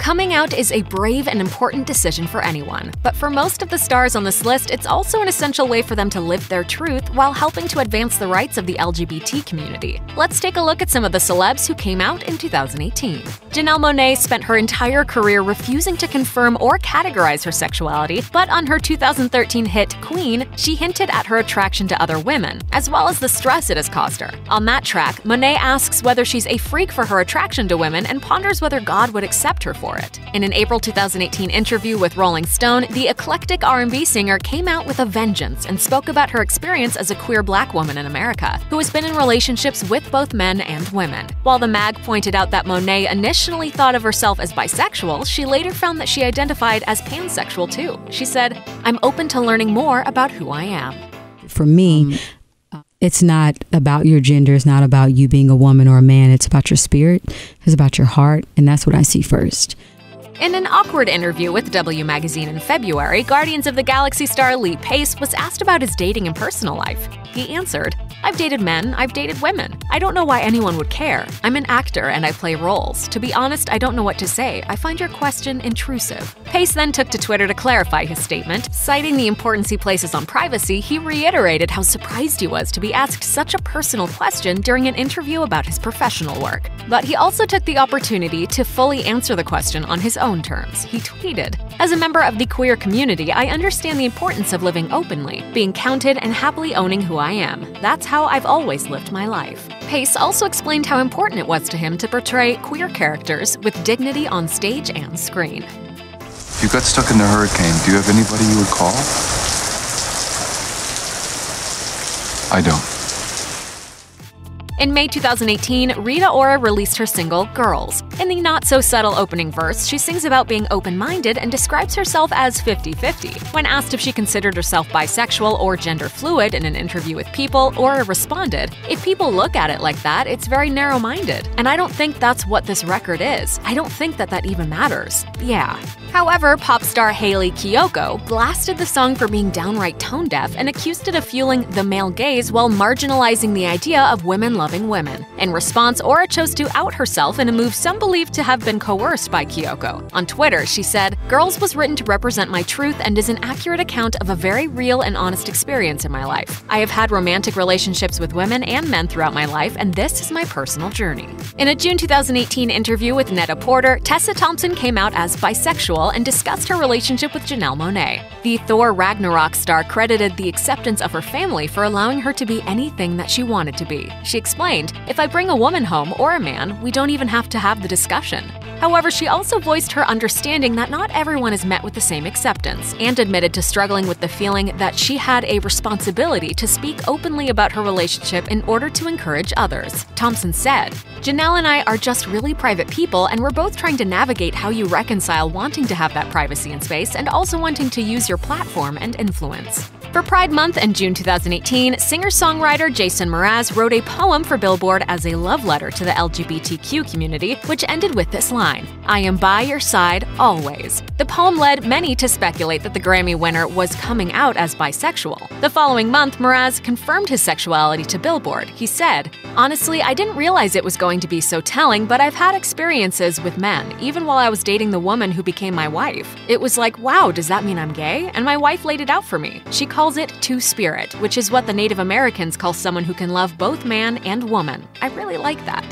Coming out is a brave and important decision for anyone, but for most of the stars on this list, it's also an essential way for them to live their truth while helping to advance the rights of the LGBT community. Let's take a look at some of the celebs who came out in 2018. Janelle Monae spent her entire career refusing to confirm or categorize her sexuality, but on her 2013 hit Queen, she hinted at her attraction to other women, as well as the stress it has caused her. On that track, Monae asks whether she's a freak for her attraction to women and ponders whether God would accept her for it. In an April 2018 interview with Rolling Stone, the eclectic R&B singer came out with a vengeance and spoke about her experience as a queer black woman in America, who has been in relationships with both men and women. While the mag pointed out that Monae initially thought of herself as bisexual, she later found that she identified as pansexual too. She said, "I'm open to learning more about who I am." For me, it's not about your gender. It's not about you being a woman or a man. It's about your spirit. It's about your heart. And that's what I see first. In an awkward interview with W Magazine in February, Guardians of the Galaxy star Lee Pace was asked about his dating and personal life. He answered, "I've dated men, I've dated women. I don't know why anyone would care. I'm an actor and I play roles. To be honest, I don't know what to say. I find your question intrusive." Pace then took to Twitter to clarify his statement. Citing the importance he places on privacy, he reiterated how surprised he was to be asked such a personal question during an interview about his professional work. But he also took the opportunity to fully answer the question on his own terms. He tweeted, "As a member of the queer community, I understand the importance of living openly, being counted, and happily owning who I am. That's how I've always lived my life." Pace also explained how important it was to him to portray queer characters with dignity on stage and screen. If you got stuck in the hurricane, do you have anybody you would call? I don't. In May 2018, Rita Ora released her single, Girls. In the not-so-subtle opening verse, she sings about being open-minded and describes herself as 50-50. When asked if she considered herself bisexual or gender-fluid in an interview with People, Ora responded, "If people look at it like that, it's very narrow-minded. And I don't think that's what this record is. I don't think that even matters. Yeah." However, pop star Hayley Kiyoko blasted the song for being downright tone-deaf and accused it of fueling the male gaze while marginalizing the idea of women loving women. In response, Ora chose to out herself in a move some believe to have been coerced by Kiyoko. On Twitter, she said, "Girls was written to represent my truth and is an accurate account of a very real and honest experience in my life. I have had romantic relationships with women and men throughout my life, and this is my personal journey." In a June 2018 interview with Netta Porter, Tessa Thompson came out as bisexual and discussed her relationship with Janelle Monae. The Thor Ragnarok star credited the acceptance of her family for allowing her to be anything that she wanted to be. She explained, "If I bring a woman home or a man, we don't even have to have the discussion." However, she also voiced her understanding that not everyone is met with the same acceptance, and admitted to struggling with the feeling that she had a responsibility to speak openly about her relationship in order to encourage others. Thompson said, "Janelle and I are just really private people, and we're both trying to navigate how you reconcile wanting to have that privacy and space and also wanting to use your platform and influence." For Pride Month in June 2018, singer-songwriter Jason Mraz wrote a poem for Billboard as a love letter to the LGBTQ community, which ended with this line, "I am by your side, always." The poem led many to speculate that the Grammy winner was coming out as bisexual. The following month, Mraz confirmed his sexuality to Billboard. He said, "Honestly, I didn't realize it was going to be so telling, but I've had experiences with men, even while I was dating the woman who became my wife. It was like, wow, does that mean I'm gay? And my wife laid it out for me. She calls it two-spirit, which is what the Native Americans call someone who can love both man and woman. I really like that."